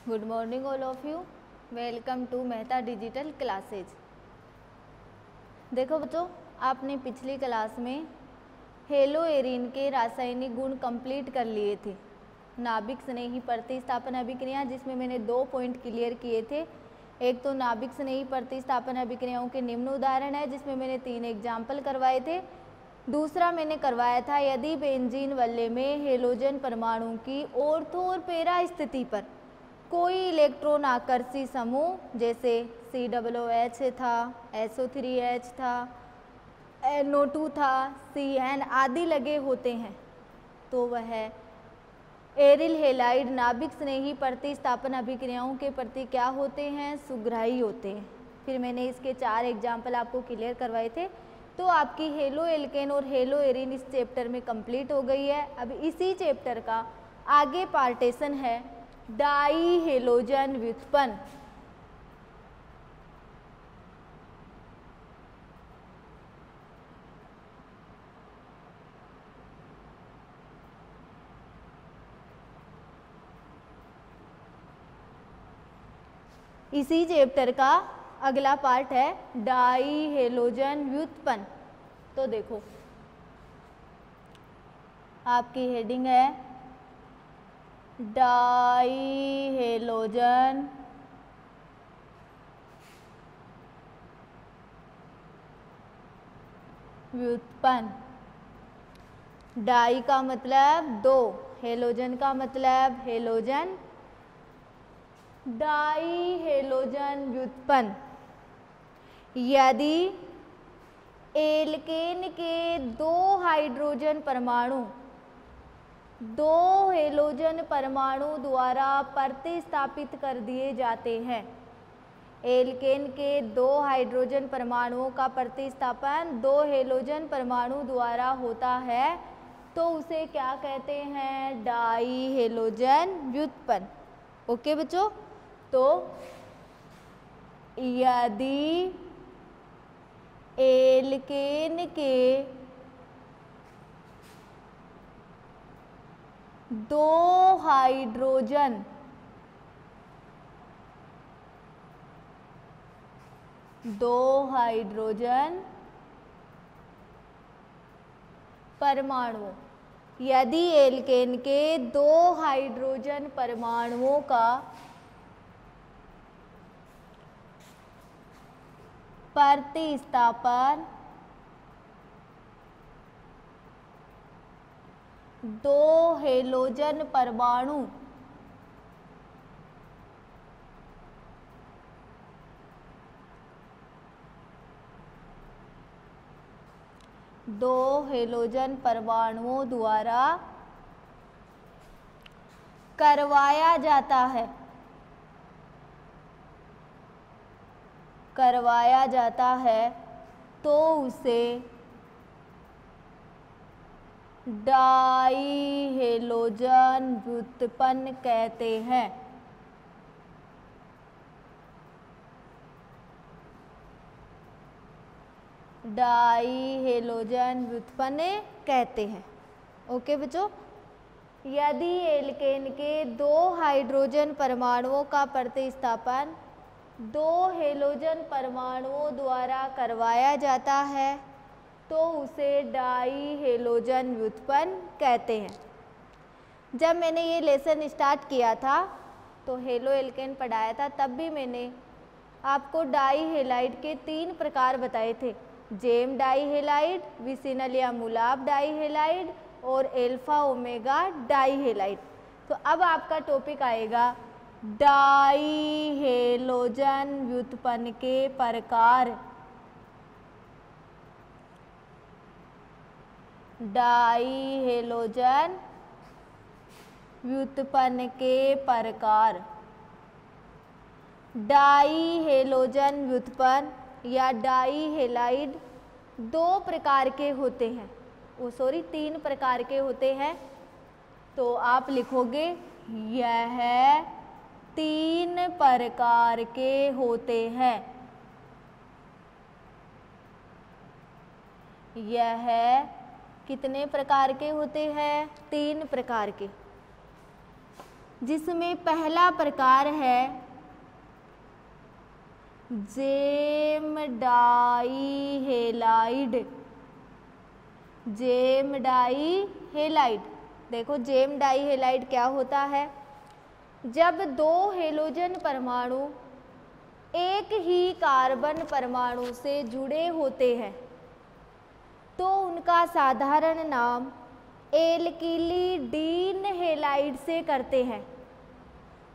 Good morning all of you, welcome to Mehta digital classes. देखो बच्चों, आपने पिछली क्लास में हेलो एरिन के रासायनिक गुण कंप्लीट कर लिए थे। नाभिक स्नेही प्रतिस्थापन अभिक्रिया, जिसमें मैंने 2 पॉइंट क्लियर किए थे। एक तो नाभिक स्नेही प्रतिस्थापन अभिक्रियाओं के निम्न उदाहरण है, जिसमें मैंने 3 एग्जाम्पल करवाए थे। दूसरा मैंने करवाया था यदि बेंजीन वल्ले में हेलोजन परमाणु की ऑर्थो और पैरा स्थिति पर कोई इलेक्ट्रॉन आकर्षी समूह जैसे COOH था, SO3H था, NO2 था, CN आदि लगे होते हैं तो वह एरिल हेलाइड नाभिक स्नेही प्रतिस्थापन अभिक्रियाओं के प्रति क्या होते हैं? सुग्राही होते हैं। फिर मैंने इसके 4 एग्जाम्पल आपको क्लियर करवाए थे। तो आपकी हेलो एल्केन और हेलो एरिन इस चैप्टर में कंप्लीट हो गई है। अब इसी चैप्टर का आगे पार्टीशन है डाई हेलोजन व्युत्पन्न। इसी चैप्टर का अगला पार्ट है डाई हेलोजन व्युत्पन्न। तो देखो, आपकी हेडिंग है डाई हेलोजन व्युत्पन्न। डाई का मतलब 2, हेलोजन का मतलब हेलोजन। डाई हेलोजन व्युत्पन्न यदि एल्केन के 2 हाइड्रोजन परमाणु 2 हेलोजन परमाणु द्वारा प्रतिस्थापित कर दिए जाते हैं। एल्केन के 2 हाइड्रोजन परमाणुओं का प्रतिस्थापन 2 हेलोजन परमाणु द्वारा होता है तो उसे क्या कहते हैं? डाई हेलोजन व्युत्पन्न। ओके बच्चों, तो यदि एल्केन के 2 हाइड्रोजन परमाणुओं, यदि एल्केन के 2 हाइड्रोजन परमाणुओं का प्रतिस्थापन 2 हेलोजन परमाणु 2 हेलोजन परमाणुओं द्वारा करवाया जाता है तो उसे डाई हेलोजन व्युत्पन्न कहते हैं। डाई हेलोजन व्युत्पन्न कहते हैं। ओके बच्चों, यदि एल्केन के 2 हाइड्रोजन परमाणुओं का प्रतिस्थापन 2 हेलोजन परमाणुओं द्वारा करवाया जाता है तो उसे डाई हेलोजन व्युत्पन्न कहते हैं। जब मैंने ये लेसन स्टार्ट किया था तो हेलो एल्केन पढ़ाया था, तब भी मैंने आपको डाई हेलाइड के 3 प्रकार बताए थे। जेम डाई हेलाइड, विसिनल या मुलाब डाई हेलाइड और एल्फा ओमेगा डाई हेलाइड। तो अब आपका टॉपिक आएगा डाई हेलोजन व्युत्पन्न के प्रकार। डाई हेलोजन व्युत्पन्न के प्रकार। डाई हेलोजन व्युत्पन्न या डाई हेलाइड 2 प्रकार के होते हैं, 3 प्रकार के होते हैं। तो आप लिखोगे यह 3 प्रकार के होते हैं। यह कितने प्रकार के होते हैं? 3 प्रकार के। जिसमें पहला प्रकार है gem di halide. Gem di halide, देखो जेम डाई हेलाइड क्या होता है? जब दो हेलोजन परमाणु एक ही कार्बन परमाणु से जुड़े होते हैं तो उनका साधारण नाम एल्किलिडीन हेलाइड से करते हैं,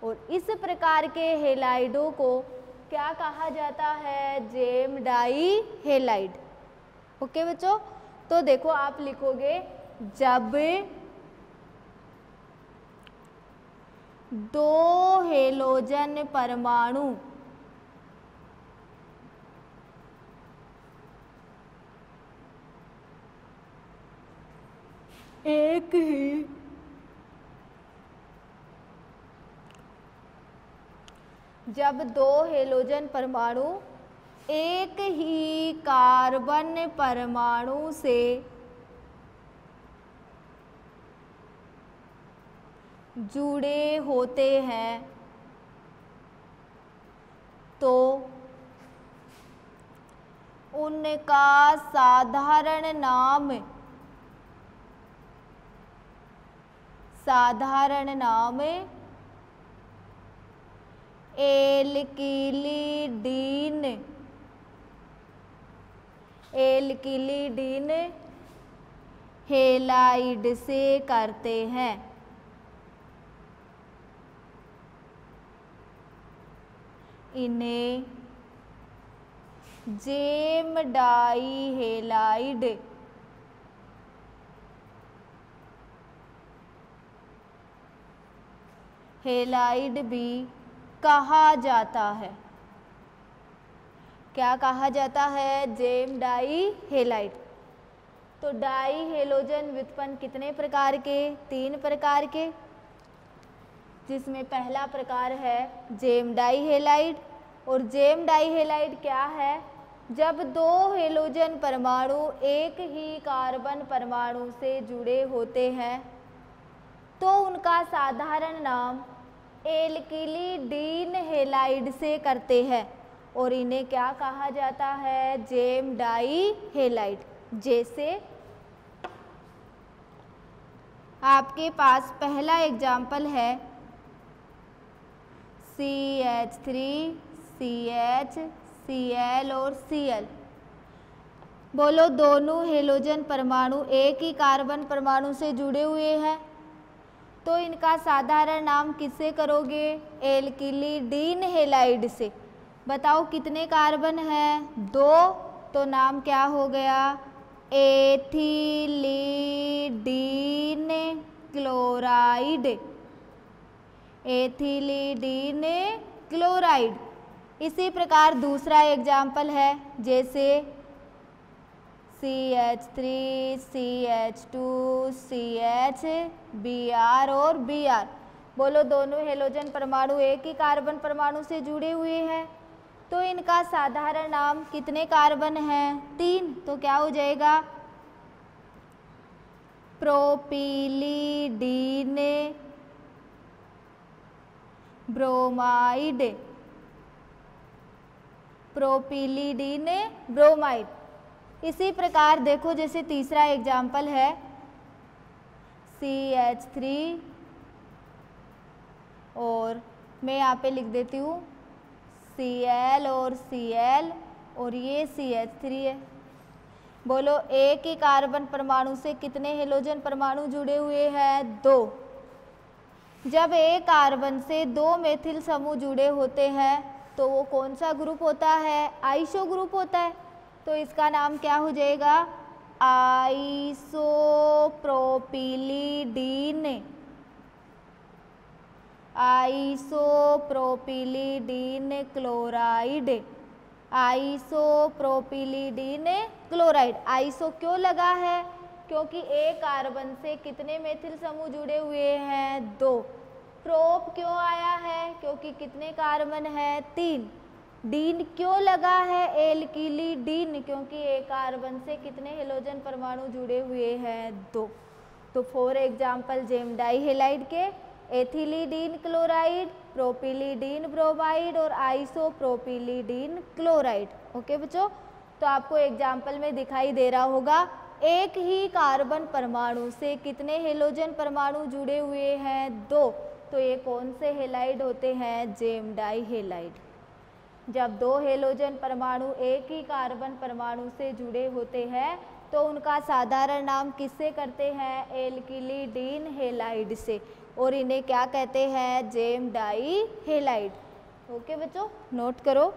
और इस प्रकार के हेलाइडों को क्या कहा जाता है? Gem di halide. ओके बच्चों, तो देखो आप लिखोगे जब दो हेलोजन परमाणु एक ही जब दो हेलोजन परमाणु एक ही कार्बन परमाणु से जुड़े होते हैं तो उनका साधारण नाम एल्किलिडीन हेलाइड से करते हैं। इन्हें जेम डाई हेलाइड भी कहा जाता है। क्या कहा जाता है? Gem di halide. तो डाई हेलोजन व्युत्पन्न कितने प्रकार के? 3 प्रकार के, जिसमें पहला प्रकार है जेम डाई हेलाइड। और जेम डाई हेलाइड क्या है? जब दो हेलोजन परमाणु एक ही कार्बन परमाणु से जुड़े होते हैं तो उनका साधारण नाम एल्किलिडीन हेलाइड से करते हैं, और इन्हें क्या कहा जाता है? Gem di halide. जैसे आपके पास पहला एग्जाम्पल है CH3 CH Cl और Cl। बोलो दोनों हेलोजन परमाणु एक ही कार्बन परमाणु से जुड़े हुए हैं तो इनका साधारण नाम किससे करोगे? एल्किलिडीन हेलाइड से। बताओ कितने कार्बन हैं? 2, तो नाम क्या हो गया? एथिलीडीन क्लोराइड। एथिलीडीन क्लोराइड। इसी प्रकार दूसरा एग्जाम्पल है, जैसे CH3 CH2 CH Br और Br। बोलो दोनों हेलोजन परमाणु एक ही कार्बन परमाणु से जुड़े हुए हैं तो इनका साधारण नाम कितने कार्बन हैं? 3, तो क्या हो जाएगा? प्रोपिलीडीन ब्रोमाइड। प्रोपिलीडीन ब्रोमाइड। इसी प्रकार देखो जैसे तीसरा एग्जाम्पल है CH3 और मैं यहाँ पे लिख देती हूँ Cl और Cl और ये CH3 है। बोलो एक ही कार्बन परमाणु से कितने हेलोजन परमाणु जुड़े हुए हैं? 2। जब एक कार्बन से 2 मेथिल समूह जुड़े होते हैं तो वो कौन सा ग्रुप होता है? आइसो ग्रुप होता है। तो इसका नाम क्या हो जाएगा? आइसोप्रोपिलीडीन। आइसोप्रोपिलीडीन क्लोराइड। आइसोप्रोपिलीडीन क्लोराइड। आइसो क्यों लगा है? क्योंकि एक कार्बन से कितने मेथिल समूह जुड़े हुए हैं? 2। प्रोप क्यों आया है? क्योंकि कितने कार्बन है? 3। डीन क्यों लगा है? एल्किलिडीन, क्योंकि एक कार्बन से कितने हेलोजन परमाणु जुड़े हुए हैं? 2। तो 4 एग्जाम्पल जेम डाई हेलाइड के एथिलीडीन क्लोराइड, प्रोपिलीडीन ब्रोमाइड और आइसोप्रोपिलीडीन क्लोराइड। ओके बच्चों, तो आपको एग्जाम्पल में दिखाई दे रहा होगा एक ही कार्बन परमाणु से कितने हेलोजन परमाणु जुड़े हुए हैं? 2। तो ये कौन से हेलाइड होते हैं? Gem di halide. जब 2 हेलोजन परमाणु एक ही कार्बन परमाणु से जुड़े होते हैं तो उनका साधारण नाम किससे करते हैं? एल्किलिडीन हेलाइड से, और इन्हें क्या कहते हैं? Gem di halide. ओके बच्चों, नोट करो।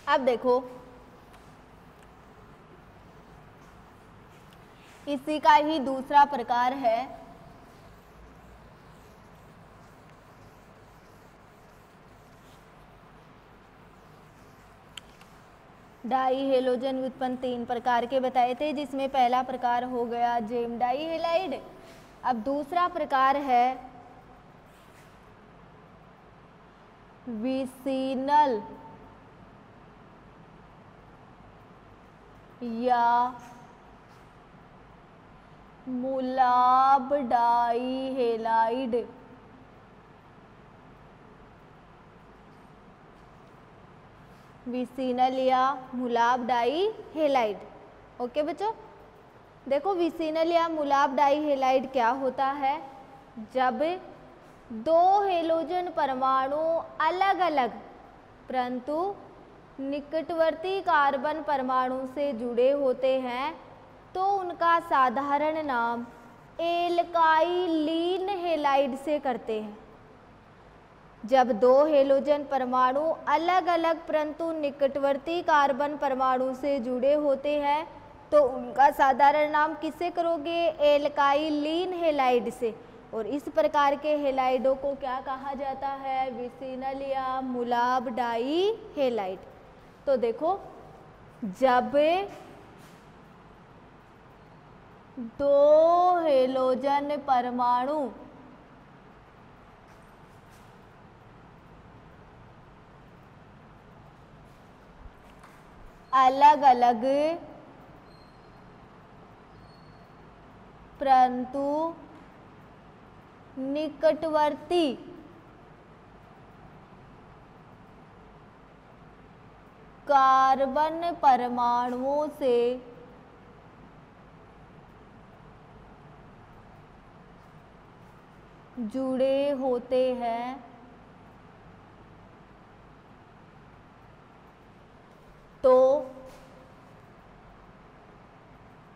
अब देखो, इसी का ही दूसरा प्रकार है डाई हेलोजन व्युत्पन्न 3 प्रकार के बताए थे, जिसमें पहला प्रकार हो गया जेम डाई हेलाइड। अब दूसरा प्रकार है विसिनल या मुलाब डाई हेलाइड। विसिनल या मुलाब डाई हेलाइड। ओके बच्चों, देखो विसिनल या मुलाब डाई हेलाइड क्या होता है? जब 2 हेलोजन परमाणु अलग अलग परंतु निकटवर्ती कार्बन परमाणु से जुड़े होते हैं तो उनका साधारण नाम एल्काइलीन हेलाइड से करते हैं। जब 2 हेलोजन परमाणु अलग अलग परंतु निकटवर्ती कार्बन परमाणु से जुड़े होते हैं तो उनका साधारण नाम किससे करोगे? एल्काइलीन हेलाइड से। और इस प्रकार के हेलाइडों को क्या कहा जाता है? विसिनल या मुलाब डाई हेलाइड। तो देखो, जब 2 हेलोजन परमाणु अलग अलग परंतु निकटवर्ती कार्बन परमाणुओं से जुड़े होते हैं तो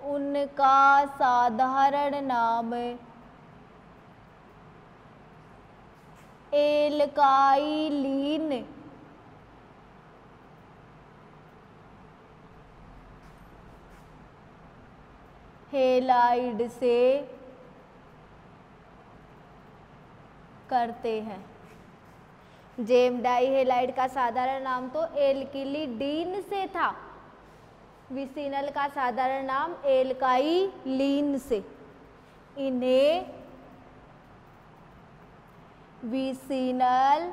उनका साधारण नाम एल्काइलीन हेलाइड से करते हैं। जेम डाई हेलाइड का साधारण नाम तो एल्किलिडीन से था, विसिनल का साधारण नाम एल्काइलीन से। इन्हें विसिनल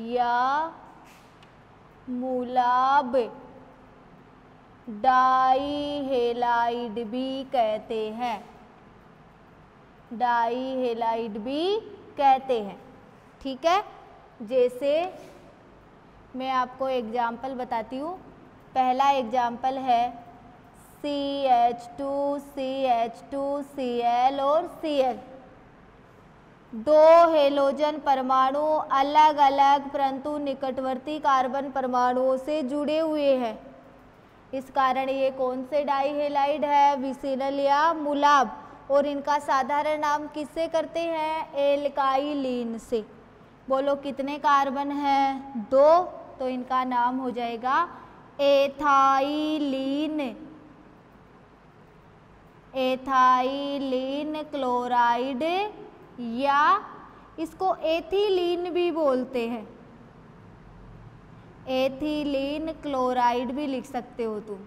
या मुलाब डाई हेलाइड भी कहते हैं। डाई हेलाइड भी कहते हैं। ठीक है, जैसे मैं आपको एग्जाम्पल बताती हूँ। पहला एग्जाम्पल है CH2 CH2 Cl और Cl। 2 हेलोजन परमाणु अलग अलग परंतु निकटवर्ती कार्बन परमाणुओं से जुड़े हुए हैं। इस कारण ये कौन से डाई हेलाइड है? विसिनल या मुलाब। और इनका साधारण नाम किससे करते हैं? एल्काइलीन से। बोलो कितने कार्बन हैं? 2। तो इनका नाम हो जाएगा एथाइलीन, एथाइलीन क्लोराइड, या इसको एथिलीन भी बोलते हैं। एथिलीन क्लोराइड भी लिख सकते हो तुम।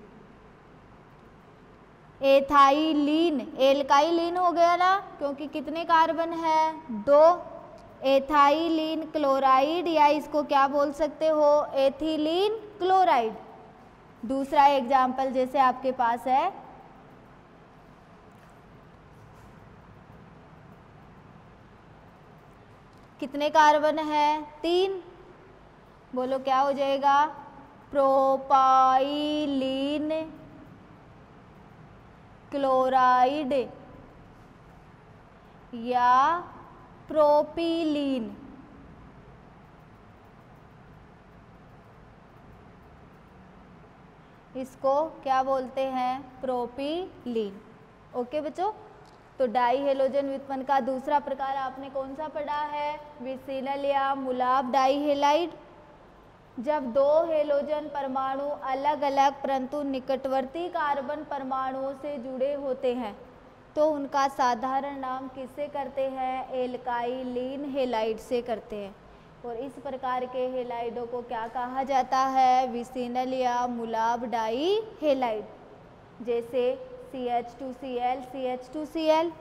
एथाइलीन, एल्काइलीन हो गया ना, क्योंकि कितने कार्बन है, 2। एथाइलीन क्लोराइड, या इसको क्या बोल सकते हो, एथिलीन क्लोराइड। दूसरा एग्जाम्पल जैसे आपके पास है कितने कार्बन है, 3। बोलो क्या हो जाएगा, प्रोपाइलीन क्लोराइड या प्रोपीलीन। इसको क्या बोलते हैं, प्रोपीलीन। ओके बच्चों, तो डाई हेलोजन व्युत्पन्न का दूसरा प्रकार आपने कौन सा पढ़ा है, विसिनल या मुलाब डाई हेलाइड। जब 2 हेलोजन परमाणु अलग अलग परंतु निकटवर्ती कार्बन परमाणुओं से जुड़े होते हैं तो उनका साधारण नाम किससे करते हैं, एल्काइलीन हेलाइड से करते हैं। और इस प्रकार के हेलाइडों को क्या कहा जाता है, विसिनल या मुलाब डाई हेलाइड। जैसे CH2Cl, CH2Cl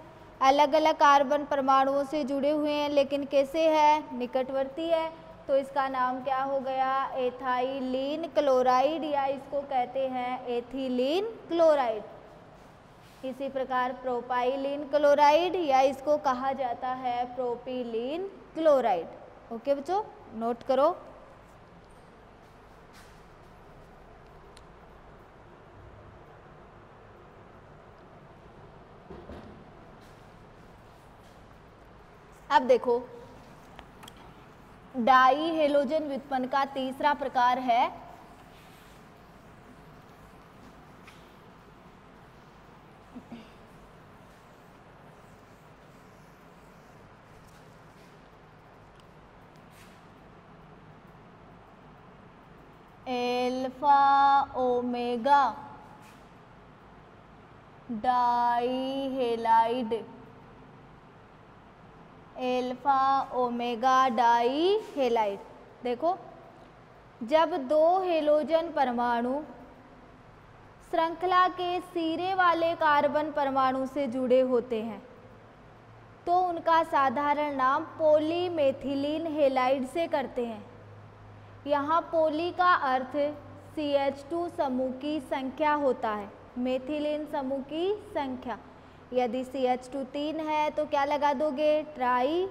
अलग अलग कार्बन परमाणुओं से जुड़े हुए हैं लेकिन कैसे है, निकटवर्ती है, तो इसका नाम क्या हो गया, एथाइलीन क्लोराइड, या इसको कहते हैं एथिलीन क्लोराइड। इसी प्रकार प्रोपाइलीन क्लोराइड, या इसको कहा जाता है प्रोपीलीन क्लोराइड। ओके बच्चों, नोट करो। अब देखो, डाई हेलोजन व्युत्पन्न का तीसरा प्रकार है alpha omega die halide. Alpha omega die halide. देखो, जब 2 हेलोजन परमाणु श्रृंखला के सिरे वाले कार्बन परमाणु से जुड़े होते हैं तो उनका साधारण नाम पॉलीमेथिलीन हेलाइड से करते हैं। यहाँ पोली का अर्थ CH2 समूह की संख्या होता है, मेथिलीन समूह की संख्या। यदि CH2 3 है तो क्या लगा दोगे, ट्राई,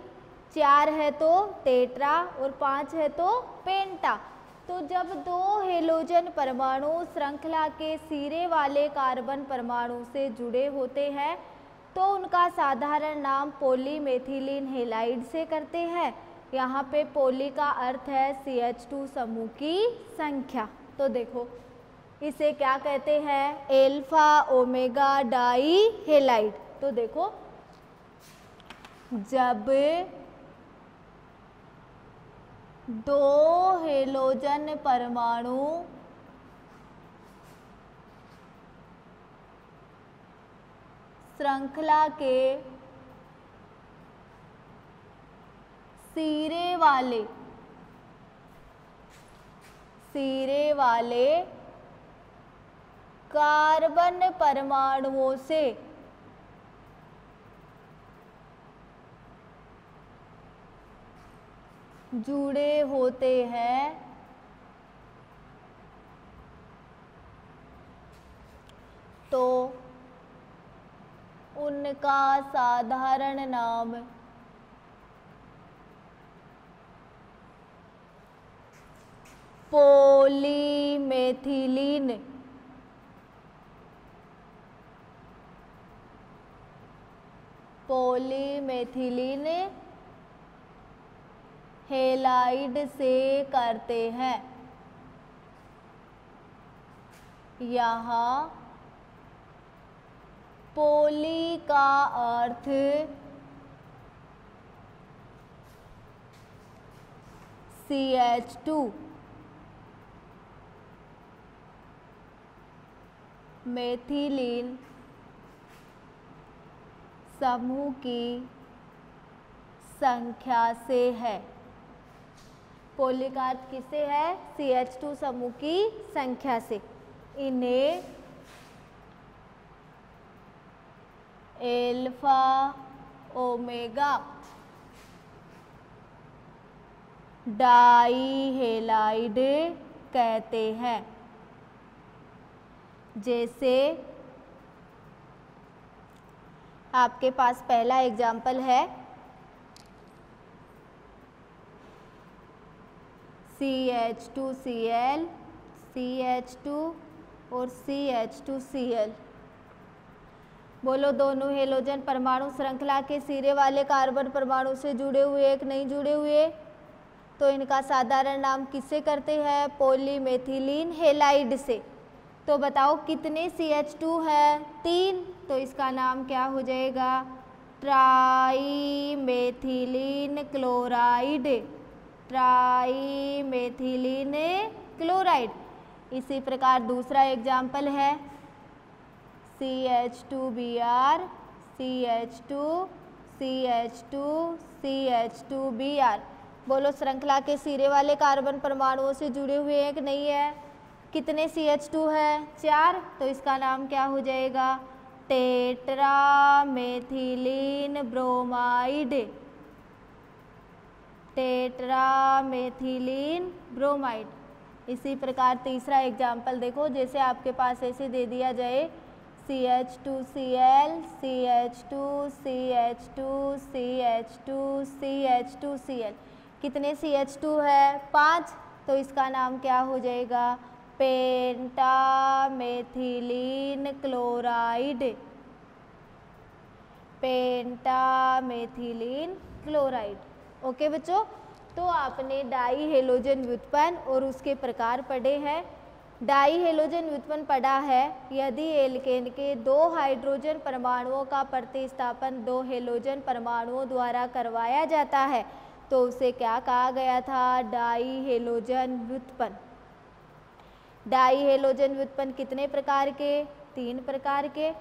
4 है तो टेट्रा और 5 है तो पेंटा। तो जब 2 हेलोजन परमाणु श्रृंखला के सिरे वाले कार्बन परमाणु से जुड़े होते हैं तो उनका साधारण नाम पॉलीमेथिलीन हेलाइड से करते हैं। यहाँ पे पोली का अर्थ है CH2 समूह की संख्या। तो देखो, इसे क्या कहते हैं, एल्फा ओमेगा डाई हेलाइड। तो देखो, जब 2 हेलोजन परमाणु श्रृंखला के सिरे वाले कार्बन परमाणुओं से जुड़े होते हैं तो उनका साधारण नाम पॉलीमेथिलीन हेलाइड से करते हैं। यहाँ पोली का अर्थ CH2, मेथिलीन समूह की संख्या से है। पोली का अर्थ किससे है? CH2 समूह की संख्या से। इन्हें एल्फा ओमेगा डाइहेलाइड कहते हैं। जैसे आपके पास पहला एग्जाम्पल है CH2Cl, CH2 और CH2Cl। बोलो, दोनों हेलोजन परमाणु श्रृंखला के सिरे वाले कार्बन परमाणु से जुड़े हुए एक नहीं जुड़े हुए, तो इनका साधारण नाम किससे करते हैं? पॉलीमेथिलीन हेलाइड से। तो बताओ कितने CH2 है? 3, तो इसका नाम क्या हो जाएगा? ट्राईमेथिलीन क्लोराइड, ट्राईमेथिलीन क्लोराइड। इसी प्रकार दूसरा एग्जाम्पल है CH2Br, CH2, CH2, CH2Br। बोलो, श्रृंखला के सिरे वाले कार्बन परमाणुओं से जुड़े हुए एक नहीं है। कितने CH2 है? 4, तो इसका नाम क्या हो जाएगा? टेट्रामेथिलीन ब्रोमाइड, टेट्रामेथिलीन ब्रोमाइड। इसी प्रकार तीसरा एग्जाम्पल देखो, जैसे आपके पास ऐसे दे दिया जाए CH2Cl, CH2, CH2, CH2, CH2Cl। कितने CH2 है? 5, तो इसका नाम क्या हो जाएगा? पेंटामेथिलीन क्लोराइड, पेंटामेथिलीन क्लोराइड। ओके बच्चों, तो आपने डाई हेलोजन व्युत्पन्न और उसके प्रकार पढ़े हैं। डाई हेलोजन व्युत्पन्न पढ़ा है, यदि एल्केन के 2 हाइड्रोजन परमाणुओं का प्रतिस्थापन 2 हेलोजन परमाणुओं द्वारा करवाया जाता है तो उसे क्या कहा गया था? डाई हेलोजन व्युत्पन्न। डाई हेलोजन व्युत्पन्न कितने प्रकार के? 3 प्रकार के।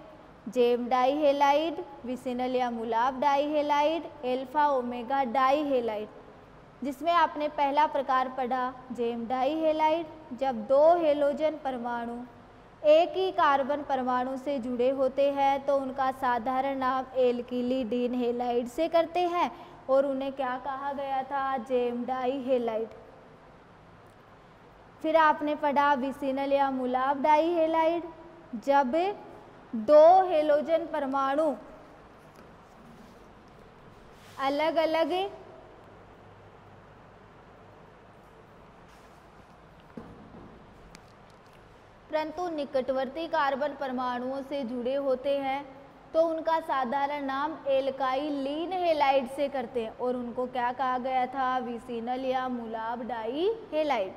जेम डाइहेलाइड, विसिनल या मुलाब डाइहेलाइड, एल्फा ओमेगा डाइहेलाइड। जिसमें आपने पहला प्रकार पढ़ा जेम डाइहेलाइड, जब 2 हेलोजन परमाणु एक ही कार्बन परमाणु से जुड़े होते हैं तो उनका साधारण नाम एल्किलिडीन हेलाइड से करते हैं और उन्हें क्या कहा गया था? Gem dihalide. फिर आपने पढ़ा विसिनल या मुलाब डाइहेलाइड, जब 2 हेलोजन परमाणु अलग अलग परंतु निकटवर्ती कार्बन परमाणुओं से जुड़े होते हैं तो उनका साधारण नाम एल्काइलीन हेलाइड से करते हैं और उनको क्या कहा गया था? विसिनल या मुलाब डाइहेलाइड।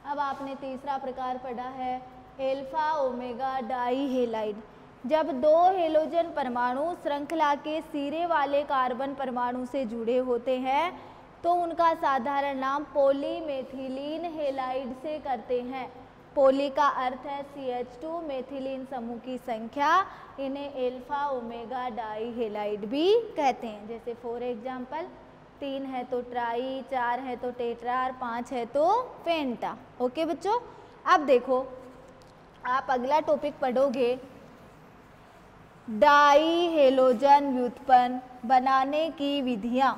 अब आपने तीसरा प्रकार पढ़ा है एल्फा ओमेगा डाइहेलाइड, जब 2 हेलोजन परमाणु श्रृंखला के सिरे वाले कार्बन परमाणु से जुड़े होते हैं तो उनका साधारण नाम पॉलीमेथिलीन हेलाइड से करते हैं। पोली का अर्थ है CH2 मेथिलीन समूह की संख्या, इन्हें एल्फा ओमेगा डाइहेलाइड भी कहते हैं। जैसे फॉर एग्जाम्पल 3 है तो ट्राई, 4 है तो टेट्रा, 5 है तो पेंटा। ओके बच्चों, अब देखो आप अगला टॉपिक पढ़ोगे डाई हेलोजन व्युत्पन्न बनाने की विधियां।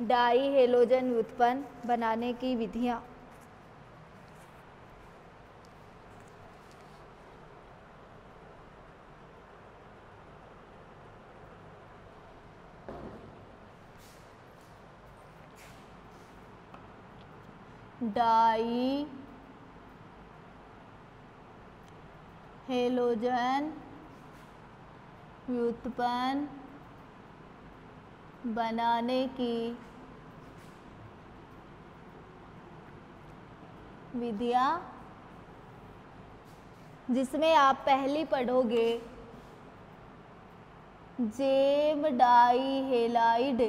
डाई हेलोजन व्युत्पन्न बनाने की विधियां। डाई हेलोजन व्युत्पन्न बनाने की विधियां, जिसमें आप पहली पढ़ोगे जेम डाइहेलाइड,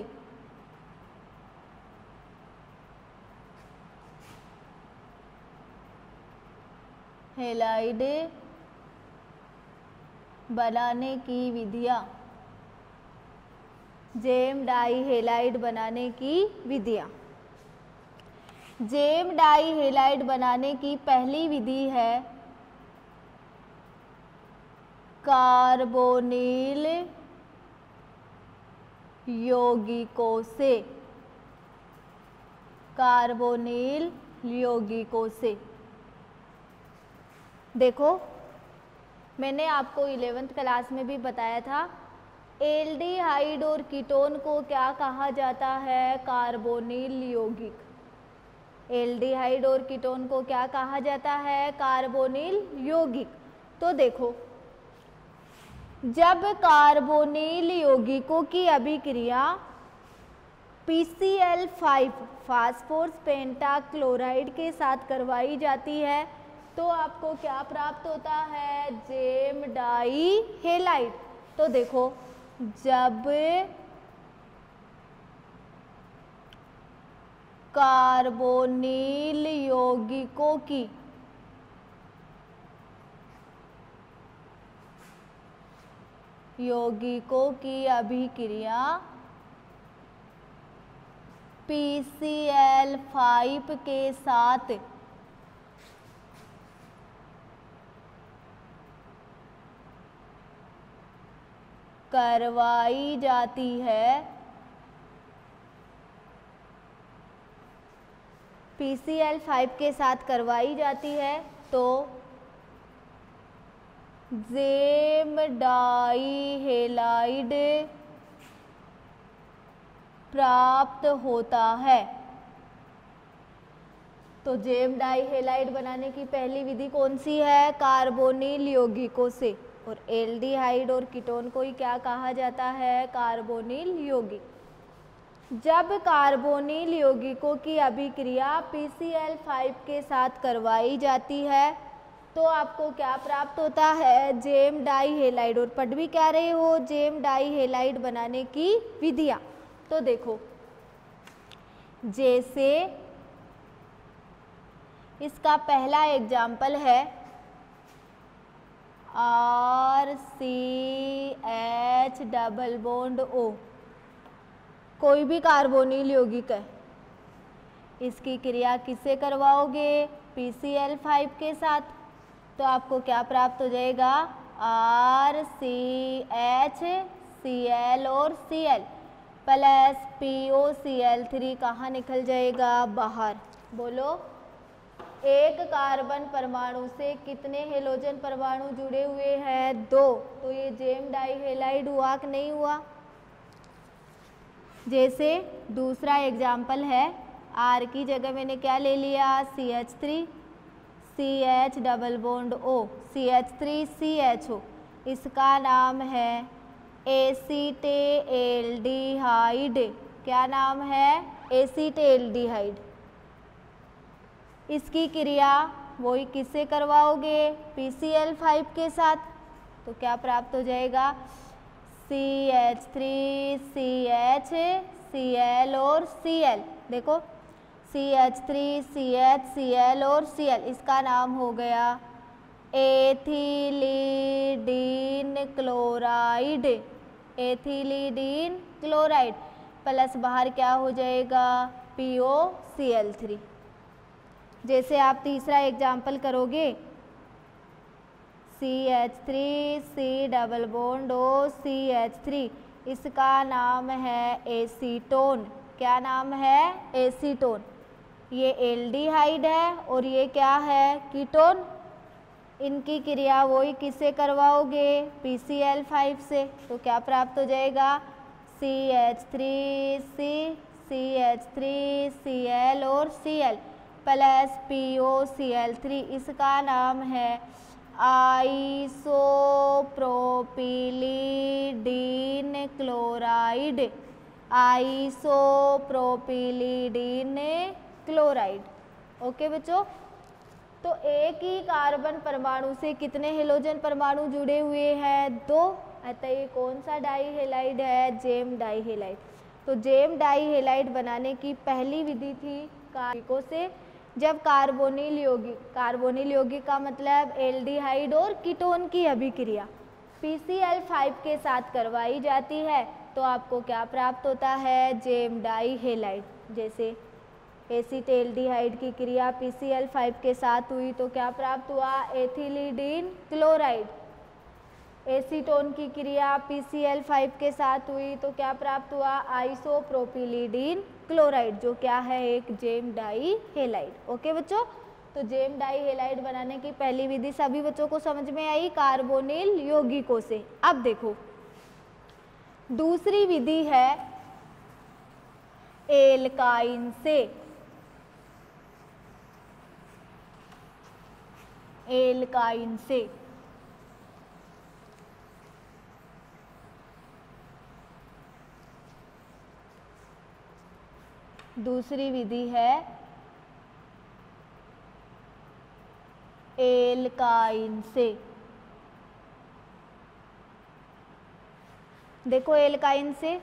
हेलाइड बनाने की विधियाँ, जेम डाई हेलाइड बनाने की विधियाँ। जेम डाई हेलाइड बनाने की पहली विधि है कार्बोनिल यौगिकों से, कार्बोनिल यौगिकों से। देखो मैंने आपको 11th क्लास में भी बताया था, एल्डिहाइड और कीटोन को क्या कहा जाता है? कार्बोनिल यौगिक। एल्डिहाइड और कीटोन को क्या कहा जाता है? कार्बोनिल यौगिक। तो देखो जब कार्बोनिल यौगिकों की अभिक्रिया PCl5 फास्फोरस पेंटाक्लोराइड के साथ करवाई जाती है तो आपको क्या प्राप्त होता है? Gem di halide. तो देखो जब कार्बोनिल यौगिकों की अभिक्रिया PCl5 के साथ करवाई जाती है, PCl5 के साथ करवाई जाती है तो जेम डाई हेलाइड प्राप्त होता है। तो जेम डाई हेलाइड बनाने की पहली विधि कौन सी है? कार्बोनिल यौगिकों से। और एल्डिहाइड और कीटोन को ही क्या कहा जाता है? कार्बोनिल यौगिक। जब कार्बोनिल यौगिकों की अभिक्रिया PCl5 के साथ करवाई जाती है तो आपको क्या प्राप्त होता है? Gem di halide. और पढ़ भी क्या रहे हो? जेम डाई हेलाइड बनाने की विधियाँ। तो देखो जैसे इसका पहला एग्जाम्पल है RCH डबल बॉन्ड O। कोई भी कार्बोनिल यौगिक है, इसकी क्रिया किससे करवाओगे? PCl5 के साथ। तो आपको क्या प्राप्त हो जाएगा? RCH Cl और Cl प्लस POCl3 कहाँ निकल जाएगा? बाहर। बोलो एक कार्बन परमाणु से कितने हेलोजन परमाणु जुड़े हुए हैं? 2। तो ये जेम डाई हेलाइड हुआ कि नहीं हुआ? जैसे दूसरा एग्जाम्पल है, R की जगह मैंने क्या ले लिया? CH3 CH double bond O, CH3CHO। इसका नाम है एसीटेल्डिहाइड। क्या नाम है? एसीटेल्डिहाइड। इसकी क्रिया वही किससे करवाओगे? PCl5 के साथ। तो क्या प्राप्त हो जाएगा? CH3CH Cl और Cl। देखो CH3CH Cl और Cl, इसका नाम हो गया एथिलीडीन क्लोराइड। एथिलीडीन क्लोराइड प्लस बाहर क्या हो जाएगा? POCl3। जैसे आप तीसरा एग्जाम्पल करोगे, CH3C double bond O CH3, इसका नाम है एसीटोन। क्या नाम है? एसीटोन। ये एल्डिहाइड है और ये क्या है? कीटोन। इनकी क्रिया वही किससे करवाओगे? PCl5 से। तो क्या प्राप्त हो जाएगा? CH3C CH3Cl और Cl प्लस POCl3, इसका नाम है आइसोप्रोपिलीडीन क्लोराइड। आइसोप्रोपिलीडीन क्लोराइड। ओके बच्चों, तो एक ही कार्बन परमाणु से कितने हेलोजन परमाणु जुड़े हुए हैं? 2। अतः ये कौन सा डाई हेलाइड है? Gem di halide. तो जेम डाई हेलाइड बनाने की पहली विधि थी कार्बनिकों से, जब कार्बोनिल यौगिक का मतलब एल्डिहाइड और कीटोन की अभिक्रिया PCl5 के साथ करवाई जाती है तो आपको क्या प्राप्त होता है, जेम डाई हेलाइड। जैसे एसिटेल्डिहाइड की क्रिया PCl5 के साथ हुई तो क्या प्राप्त हुआ, एथिलीडीन क्लोराइड। एसीटोन की क्रिया PCl5 के साथ हुई तो क्या प्राप्त हुआ, आइसोप्रोपिलीडीन क्लोराइड, जो क्या है, एक जेम डाई हेलाइड। ओके बच्चों, तो जेम डाई हेलाइड बनाने की पहली विधि सभी बच्चों को समझ में आई, कार्बोनिल यौगिकों से। अब देखो दूसरी विधि है एल्काइन से। एल्काइन से दूसरी विधि है एल्काइन से। देखो एल्काइन से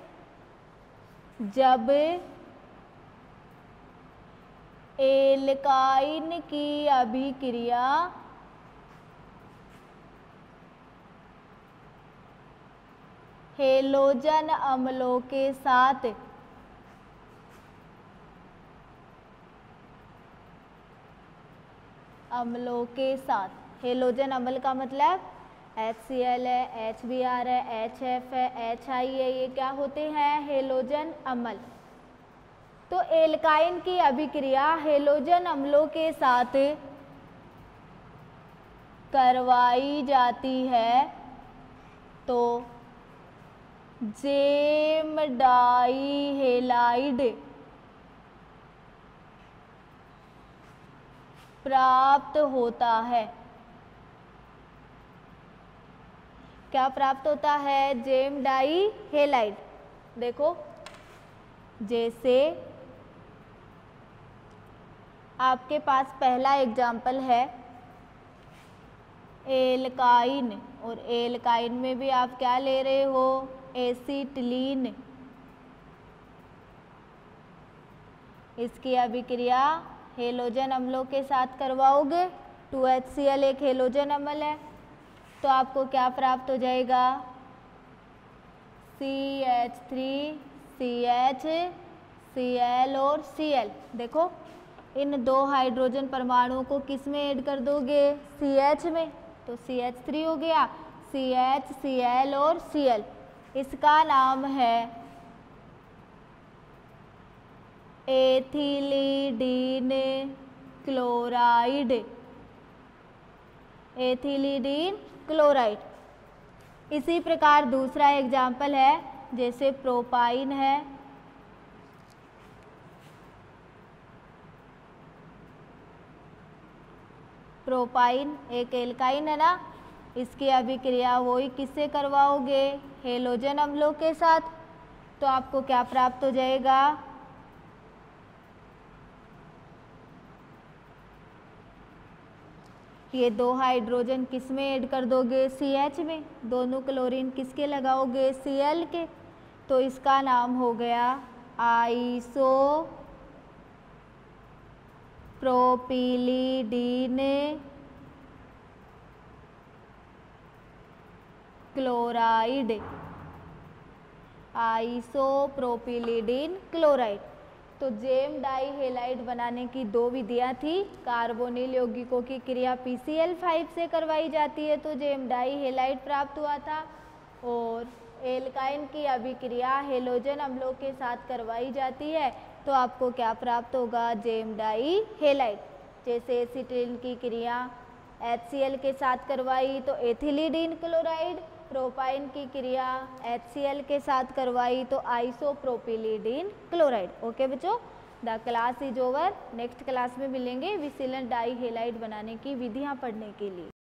जब एल्काइन की अभिक्रिया हेलोजन अम्लों के साथ हेलोजन अम्ल का मतलब HCl है, HBr है, HF है, HI है, ये क्या होते हैं, हेलोजन अम्ल। तो एल्काइन की अभिक्रिया हेलोजन अम्लों के साथ करवाई जाती है तो जेम डाई हेलाइड प्राप्त होता है। क्या प्राप्त होता है, जेम डाई हेलाइड। देखो जैसे आपके पास पहला एग्जाम्पल है एल्काइन, और एल्काइन में भी आप क्या ले रहे हो, एसिटिलीन। इसकी अभिक्रिया हेलोजन अम्लों के साथ करवाओगे, 2HCl एक हेलोजन अम्ल है, तो आपको क्या प्राप्त हो जाएगा, CH3 CH Cl और Cl। देखो इन दो हाइड्रोजन परमाणुओं को किस में ऐड कर दोगे, CH में, तो CH3 हो गया, CH Cl और Cl। इसका नाम है एथिलीडीन क्लोराइड। एथिलीडीन क्लोराइड। इसी प्रकार दूसरा एग्जाम्पल है, जैसे प्रोपाइन है, प्रोपाइन एक एल्काइन है ना, इसकी अभिक्रिया वही किससे करवाओगे, हेलोजन अम्लों के साथ, तो आपको क्या प्राप्त हो जाएगा, ये दो हाइड्रोजन किस में ऐड कर दोगे, CH में, दोनों क्लोरीन किसके लगाओगे, Cl के, तो इसका नाम हो गया आइसो प्रोपिलीडीन क्लोराइड। आइसोप्रोपिलीडीन क्लोराइड। तो जेम डाई हेलाइड बनाने की दो विधियां थी, कार्बोनिल यौगिकों की क्रिया PCl5 से करवाई जाती है तो जेम डाई हेलाइड प्राप्त हुआ था, और एल्काइन की अभिक्रिया हेलोजन अम्लों के साथ करवाई जाती है तो आपको क्या प्राप्त होगा, जेम डाई हेलाइड। जैसे एसिटिलीन की क्रिया HCl के साथ करवाई तो एथिलीडीन क्लोराइड, प्रोपाइन की क्रिया HCl के साथ करवाई तो आइसोप्रोपिलीडीन क्लोराइड। ओके बच्चों, the class is over. Next class में मिलेंगे विसिलन डाई हेलाइड बनाने की विधियां पढ़ने के लिए।